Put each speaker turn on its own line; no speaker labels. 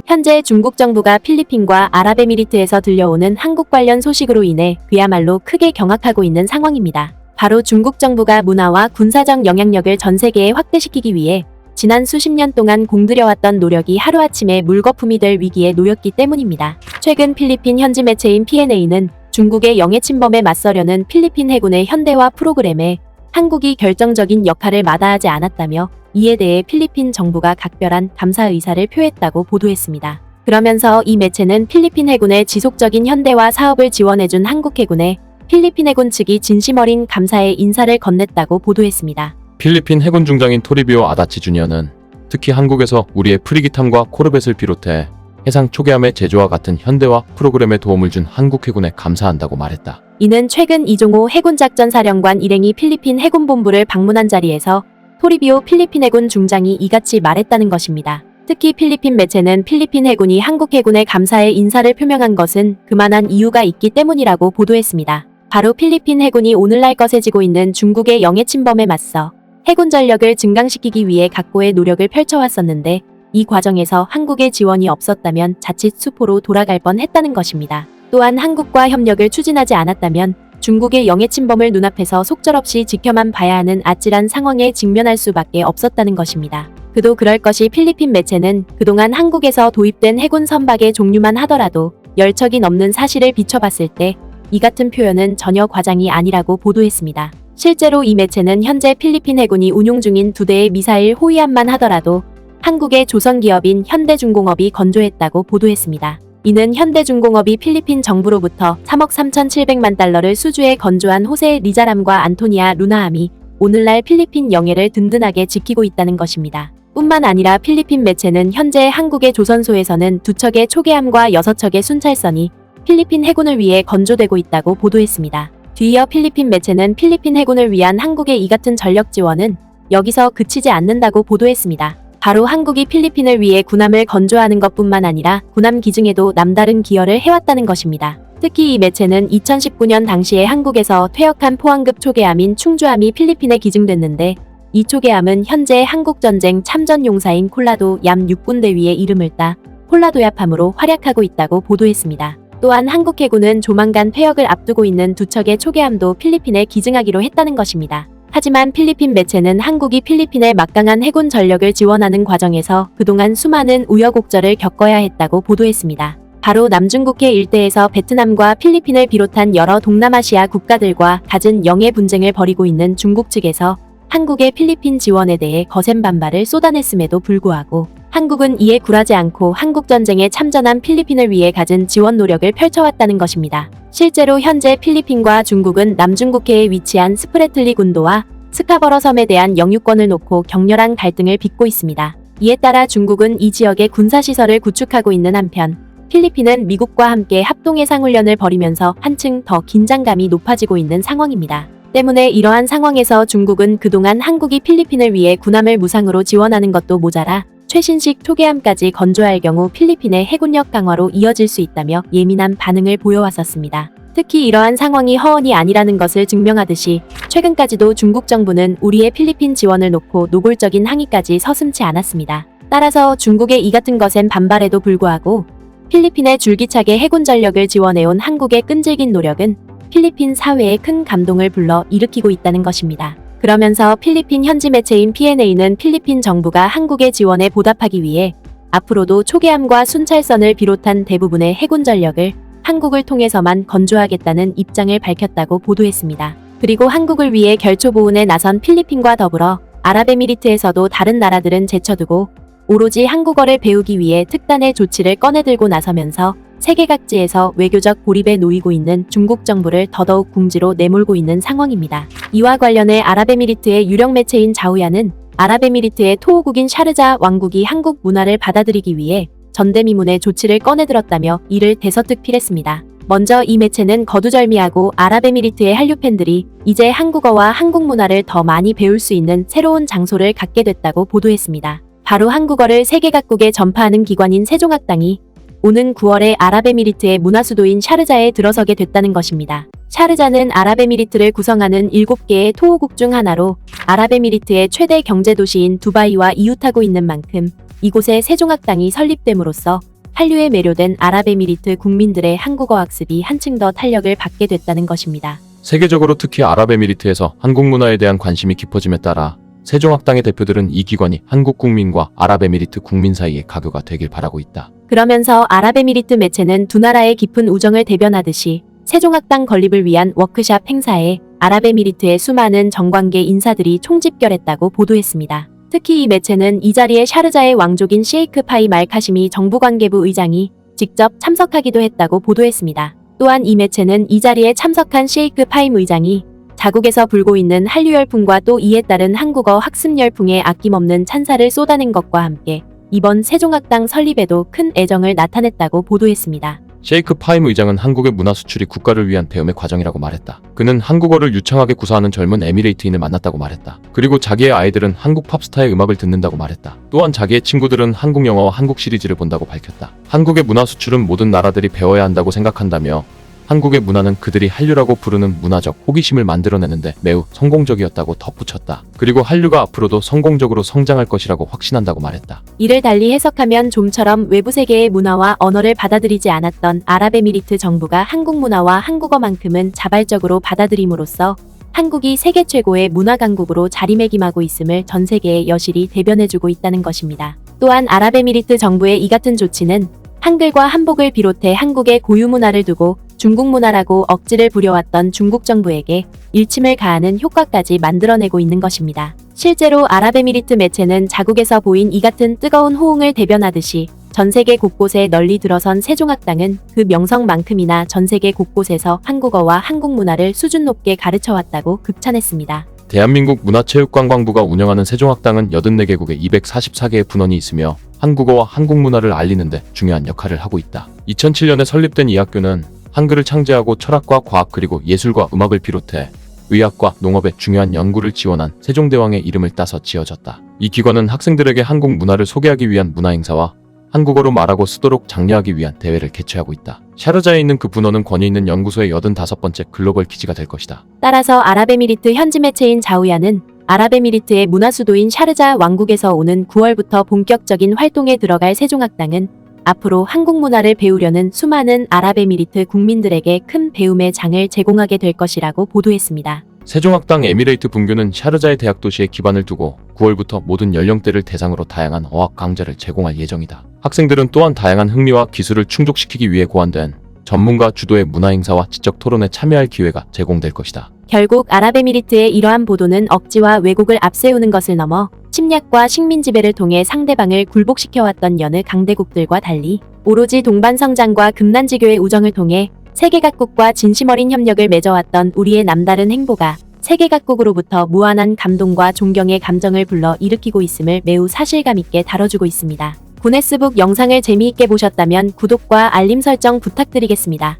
현재 중국 정부가 필리핀과 아랍에미리트에서 들려오는 한국 관련 소식으로 인해 그야말로 크게 경악하고 있는 상황입니다. 바로 중국 정부가 문화와 군사적 영향력을 전 세계에 확대시키기 위해 지난 수십 년 동안 공들여왔던 노력이 하루아침에 물거품이 될 위기에 놓였기 때문입니다. 최근 필리핀 현지 매체인 PNA는 중국의 영해 침범에 맞서려는 필리핀 해군의 현대화 프로그램에 한국이 결정적인 역할을 마다하지 않았다며 이에 대해 필리핀 정부가 각별한 감사 의사를 표했다고 보도했습니다. 그러면서 이 매체는 필리핀 해군의 지속적인 현대화 사업을 지원해준 한국 해군에 필리핀 해군 측이 진심 어린 감사의 인사를 건넸다고 보도했습니다.
필리핀 해군 중장인 토리비오 아다치 주니어는 특히 한국에서 우리의 프리기탐과 코르벳을 비롯해 해상 초계함의 제조와 같은 현대화 프로그램에 도움을 준 한국 해군에 감사한다고 말했다.
이는 최근 이종호 해군작전사령관 일행이 필리핀 해군본부를 방문한 자리에서 토리비오 필리핀 해군 중장이 이같이 말했다는 것입니다. 특히 필리핀 매체는 필리핀 해군이 한국 해군에 감사의 인사를 표명한 것은 그만한 이유가 있기 때문이라고 보도했습니다. 바로 필리핀 해군이 오늘날 거세지고 있는 중국의 영해 침범에 맞서 해군 전력을 증강시키기 위해 각고의 노력을 펼쳐왔었는데 이 과정에서 한국의 지원이 없었다면 자칫 수포로 돌아갈 뻔했다는 것입니다. 또한 한국과 협력을 추진하지 않았다면 중국의 영해 침범을 눈앞에서 속절없이 지켜만 봐야 하는 아찔한 상황에 직면할 수밖에 없었다는 것입니다. 그도 그럴 것이 필리핀 매체는 그동안 한국에서 도입된 해군 선박의 종류만 하더라도 10척이 넘는 사실을 비춰봤을 때 이 같은 표현은 전혀 과장이 아니라고 보도했습니다. 실제로 이 매체는 현재 필리핀 해군이 운용 중인 2대의 미사일 호위함만 하더라도 한국의 조선기업인 현대중공업이 건조했다고 보도했습니다. 이는 현대중공업이 필리핀 정부로부터 3억 3,700만 달러를 수주해 건조한 호세 리자람과 안토니아 루나함이 오늘날 필리핀 영해를 든든하게 지키고 있다는 것입니다. 뿐만 아니라 필리핀 매체는 현재 한국의 조선소에서는 2척의 초계함과 6척의 순찰선이 필리핀 해군을 위해 건조되고 있다고 보도했습니다. 뒤이어 필리핀 매체는 필리핀 해군을 위한 한국의 이 같은 전력 지원은 여기서 그치지 않는다고 보도했습니다. 바로 한국이 필리핀을 위해 군함을 건조하는 것뿐만 아니라 군함 기증에도 남다른 기여를 해왔다는 것입니다. 특히 이 매체는 2019년 당시에 한국에서 퇴역한 포항급 초계함인 충주함이 필리핀에 기증됐는데 이 초계함은 현재 한국전쟁 참전용사인 콜라도 얌 육군대위의 이름을 따 콜라도야팜으로 활약하고 있다고 보도했습니다. 또한 한국 해군은 조만간 퇴역을 앞두고 있는 2척의 초계함도 필리핀에 기증하기로 했다는 것입니다. 하지만 필리핀 매체는 한국이 필리핀에 막강한 해군 전력을 지원하는 과정에서 그동안 수많은 우여곡절을 겪어야 했다고 보도했습니다. 바로 남중국해 일대에서 베트남과 필리핀을 비롯한 여러 동남아시아 국가들과 갖은 영해 분쟁을 벌이고 있는 중국 측에서 한국의 필리핀 지원에 대해 거센 반발을 쏟아냈음에도 불구하고 한국은 이에 굴하지 않고 한국전쟁에 참전한 필리핀을 위해 갖은 지원 노력을 펼쳐왔다는 것입니다. 실제로 현재 필리핀과 중국은 남중국해에 위치한 스프레틀리 군도와 스카버러 섬에 대한 영유권을 놓고 격렬한 갈등을 빚고 있습니다. 이에 따라 중국은 이 지역에 군사시설을 구축하고 있는 한편 필리핀은 미국과 함께 합동해상훈련을 벌이면서 한층 더 긴장감이 높아지고 있는 상황입니다. 때문에 이러한 상황에서 중국은 그동안 한국이 필리핀을 위해 군함을 무상으로 지원하는 것도 모자라 최신식 초계함까지 건조할 경우 필리핀의 해군력 강화로 이어질 수 있다며 예민한 반응을 보여왔었습니다. 특히 이러한 상황이 허언이 아니라는 것을 증명하듯이 최근까지도 중국 정부는 우리의 필리핀 지원을 놓고 노골적인 항의까지 서슴지 않았습니다. 따라서 중국의 이 같은 것엔 반발에도 불구하고 필리핀의 줄기차게 해군 전력을 지원해온 한국의 끈질긴 노력은 필리핀 사회에 큰 감동을 불러 일으키고 있다는 것입니다. 그러면서 필리핀 현지 매체인 PNA는 필리핀 정부가 한국의 지원에 보답하기 위해 앞으로도 초계함과 순찰선을 비롯한 대부분의 해군 전력을 한국을 통해서만 건조하겠다는 입장을 밝혔다고 보도했습니다. 그리고 한국을 위해 결초보훈에 나선 필리핀과 더불어 아랍에미리트에서도 다른 나라들은 제쳐두고 오로지 한국어를 배우기 위해 특단의 조치를 꺼내들고 나서면서 세계 각지에서 외교적 고립에 놓이고 있는 중국 정부를 더더욱 궁지로 내몰고 있는 상황입니다. 이와 관련해 아랍에미리트의 유력 매체인 자우야는 아랍에미리트의 토호국인 샤르자 왕국이 한국 문화를 받아들이기 위해 전대미문의 조치를 꺼내들었다며 이를 대서특필했습니다. 먼저 이 매체는 거두절미하고 아랍에미리트의 한류 팬들이 이제 한국어와 한국 문화를 더 많이 배울 수 있는 새로운 장소를 갖게 됐다고 보도했습니다. 바로 한국어를 세계 각국에 전파하는 기관인 세종학당이 오는 9월에 아랍에미리트의 문화수도인 샤르자에 들어서게 됐다는 것입니다. 샤르자는 아랍에미리트를 구성하는 7개의 토호국 중 하나로 아랍에미리트의 최대 경제도시인 두바이와 이웃하고 있는 만큼 이곳에 세종학당이 설립됨으로써 한류에 매료된 아랍에미리트 국민들의 한국어 학습이 한층 더 탄력을 받게 됐다는 것입니다.
세계적으로 특히 아랍에미리트에서 한국 문화에 대한 관심이 깊어짐에 따라 세종학당의 대표들은 이 기관이 한국 국민과 아랍에미리트 국민 사이의 가교가 되길 바라고 있다.
그러면서 아랍에미리트 매체는 두 나라의 깊은 우정을 대변하듯이 세종학당 건립을 위한 워크샵 행사에 아랍에미리트의 수많은 정관계 인사들이 총집결했다고 보도했습니다. 특히 이 매체는 이 자리에 샤르자의 왕족인 셰이크 파이 말카시미 정부관계부 의장이 직접 참석하기도 했다고 보도했습니다. 또한 이 매체는 이 자리에 참석한 셰이크 파임 의장이 자국에서 불고 있는 한류 열풍과 또 이에 따른 한국어 학습 열풍에 아낌없는 찬사를 쏟아낸 것과 함께 이번 세종학당 설립에도 큰 애정을 나타냈다고 보도했습니다.
셰이크 파임 의장은 한국의 문화 수출이 국가를 위한 배움의 과정이라고 말했다. 그는 한국어를 유창하게 구사하는 젊은 에미레이트인을 만났다고 말했다. 그리고 자기의 아이들은 한국 팝스타의 음악을 듣는다고 말했다. 또한 자기의 친구들은 한국 영화와 한국 시리즈를 본다고 밝혔다. 한국의 문화 수출은 모든 나라들이 배워야 한다고 생각한다며 한국의 문화는 그들이 한류라고 부르는 문화적 호기심을 만들어내는데 매우 성공적이었다고 덧붙였다. 그리고 한류가 앞으로도 성공적으로 성장할 것이라고 확신한다고 말했다.
이를 달리 해석하면 좀처럼 외부 세계의 문화와 언어를 받아들이지 않았던 아랍에미리트 정부가 한국 문화와 한국어만큼은 자발적으로 받아들임으로써 한국이 세계 최고의 문화 강국으로 자리매김하고 있음을 전 세계에 여실히 대변해주고 있다는 것입니다. 또한 아랍에미리트 정부의 이 같은 조치는 한글과 한복을 비롯해 한국의 고유 문화를 두고 중국 문화라고 억지를 부려왔던 중국 정부에게 일침을 가하는 효과까지 만들어내고 있는 것입니다. 실제로 아랍에미리트 매체는 자국에서 보인 이 같은 뜨거운 호응을 대변하듯이 전 세계 곳곳에 널리 들어선 세종학당은 그 명성만큼이나 전 세계 곳곳에서 한국어와 한국 문화를 수준 높게 가르쳐왔다고 극찬했습니다.
대한민국 문화체육관광부가 운영하는 세종학당은 84개국에 244개의 분원이 있으며 한국어와 한국 문화를 알리는데 중요한 역할을 하고 있다. 2007년에 설립된 이 학교는 한글을 창제하고 철학과 과학 그리고 예술과 음악을 비롯해 의학과 농업의 중요한 연구를 지원한 세종대왕의 이름을 따서 지어졌다. 이 기관은 학생들에게 한국 문화를 소개하기 위한 문화행사와 한국어로 말하고 쓰도록 장려하기 위한 대회를 개최하고 있다. 샤르자에 있는 그 분원은 권위 있는 연구소의 85번째 글로벌 기지가 될 것이다.
따라서 아랍에미리트 현지 매체인 자우야는 아랍에미리트의 문화 수도인 샤르자 왕국에서 오는 9월부터 본격적인 활동에 들어갈 세종학당은 앞으로 한국 문화를 배우려는 수많은 아랍에미리트 국민들에게 큰 배움의 장을 제공하게 될 것이라고 보도했습니다.
세종학당 에미레이트 분교는 샤르자의 대학 도시에 기반을 두고 9월부터 모든 연령대를 대상으로 다양한 어학 강좌를 제공할 예정이다. 학생들은 또한 다양한 흥미와 기술을 충족시키기 위해 고안된 전문가 주도의 문화행사와 지적 토론에 참여할 기회가 제공될 것이다.
결국 아랍에미리트의 이러한 보도는 억지와 왜곡을 앞세우는 것을 넘어 침략과 식민 지배를 통해 상대방을 굴복시켜왔던 여느 강대국들과 달리 오로지 동반 성장과 금난지교의 우정을 통해 세계 각국과 진심 어린 협력을 맺어왔던 우리의 남다른 행보가 세계 각국으로부터 무한한 감동과 존경의 감정을 불러 일으키고 있음을 매우 사실감 있게 다뤄주고 있습니다. 구네스북 영상을 재미있게 보셨다면 구독과 알림 설정 부탁드리겠습니다.